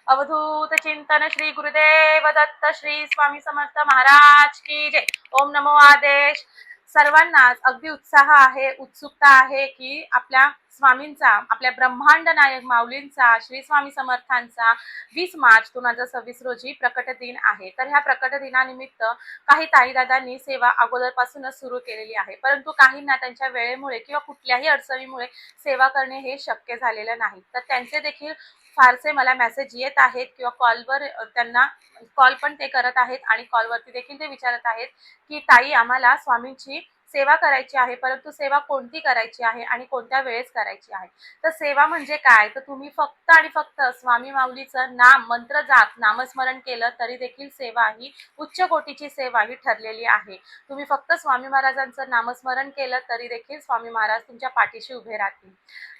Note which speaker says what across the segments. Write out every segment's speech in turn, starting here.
Speaker 1: अवधूत चिंतन श्री गुरुदेव दत्त श्री स्वामी समर्थ महाराज की जय। ओम नमो आदेश। सर्वांनाच अगदी उत्साह आहे, उत्सुकता आहे की आपल्या स्वामींचा, आपल्या ब्रह्मांड नायक माऊलींचा, श्री स्वामी समर्थांचा 20 मार्च 2026 रोजी प्रकट दिन आहे। तर ह्या प्रकट दिनानिमित्त काही ताईदादांनी सेवा अगोदरपासूनच सुरू केलेली आहे, परंतु काहींना त्यांच्या वेळेमुळे किंवा कुठल्याही अडचणीमुळे सेवा करणे हे शक्य झालेलं नाही। तर त्यांचे देखील फारसे मला मेसेज येत आहेत किंवा कॉलवर त्यांना कॉल पण ते करत आहेत आणि कॉलवरती देखील ते विचारत आहेत की ताई आम्हाला स्वामींची सेवा करायची आहे, परंतु सेवा कोणती करायची आहे आणि कोणत्या वेळेस करायची आहे। तर सेवा म्हणजे काय, तर तुम्ही फक्त आणि फक्त स्वामी माऊलीचं नाम मंत्र जाप नामस्मरण केलं तरी देखील सेवा ही उच्च कोटीची सेवा ही ठरलेली आहे। तुम्ही फक्त स्वामी महाराजांचं नामस्मरण केलं तरी देखील स्वामी महाराज तुमच्या पाठीशी उभे राहतील।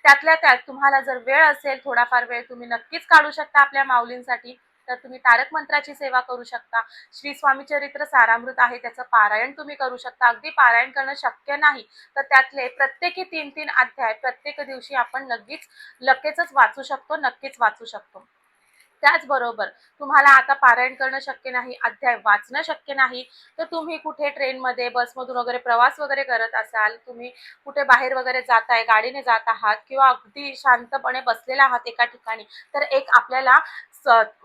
Speaker 1: त्यातल्या त्यात तुम्हाला जर वेळ असेल, थोडाफार वेळ तुम्ही नक्कीच काढू शकता आपल्या माऊलींसाठी, तर तुम्ही तारक मंत्राची सेवा करू शकता। श्री स्वामी चरित्र सारामृत आहे त्याचं पारायण तुम्ही करू शकता। अगदी पारायण करणं शक्य नाही तर त्यातले प्रत्येकी 3-3 अध्याय प्रत्येक दिवशी आपण लगेचच वाचू शकतो, नक्कीच वाचू शकतो। त्याचबरोबर तुम्हाला आता पारायण करणं शक्य नाही, अध्याय वाचणं शक्य नाही, तर तुम्ही कुठे ट्रेनमध्ये बसमधून वगैरे प्रवास वगैरे करत असाल, तुम्ही कुठे बाहेर वगैरे जाताय, गाडीने जात आहात किंवा अगदी शांतपणे बसलेला आहात एका ठिकाणी, तर एक आपल्याला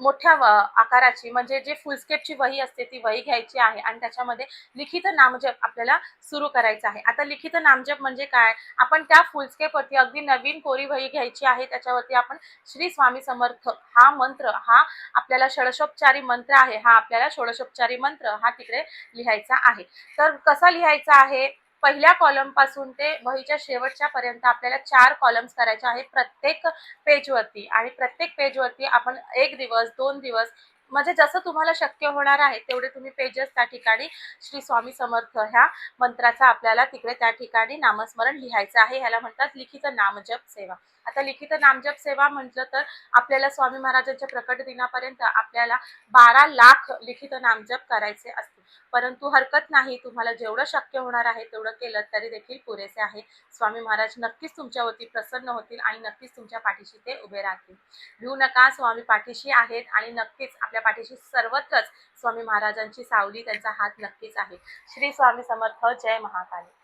Speaker 1: मोठ्या आकाराची म्हणजे जे फुलस्केपची वही असते ती वही घ्यायची आहे आणि त्याच्यामध्ये लिखित नामजप आपल्याला सुरू करायचं आहे। आता लिखित नामजप म्हणजे काय, आपण त्या फुलस्केपवरती अगदी नवीन कोरी वही घ्यायची आहे, त्याच्यावरती आपण श्री स्वामी समर्थ हा मंत्र, हा आपल्याला षोडशोपचारी मंत्र आहे, हा आपल्याला षोडशोपचारी मंत्र हा तिकडे लिहायचा आहे। तर कसा लिहायचा आहे, पहिल्या कॉलम पासून ते वहीच्या शेवटच्या पर्यंत आपल्याला 4 कॉलम्स करायचे आहेत प्रत्येक पेजवरती, आणि प्रत्येक पेजवरती आपण 1 दिवस 2 दिवस म्हणजे जसं तुम्हाला शक्य होणार आहे तेवढे तुम्ही पेजेस त्या ठिकाणी श्री स्वामी समर्थ ह्या मंत्राचा आपल्याला तिकडे त्या ठिकाणी नामस्मरण लिहायचं आहे। ह्याला म्हणतात लिखित नामजप सेवा। आता लिखित नामजप सेवा म्हटलं तर आपल्याला स्वामी महाराजांच्या प्रकट दिनापर्यंत आपल्याला 12 लाख लिखित नामजप करायचे असते, परंतु हरकत नाही, तुम्हाला जेवढं शक्य होणार आहे तेवढं केलं तरी देखील पुरेसे आहे। स्वामी महाराज नक्कीच तुमच्यावरती प्रसन्न होतील आणि नक्कीच तुमच्या पाठीशी ते उभे राहतील। भिऊ नका, स्वामी पाठीशी आहेत आणि नक्कीच आपल्या पाठीशी सर्वत्रच स्वामी महाराजांची सावली, त्यांचा हात नक्कीच आहे। श्री स्वामी समर्थ, जय महाकाली।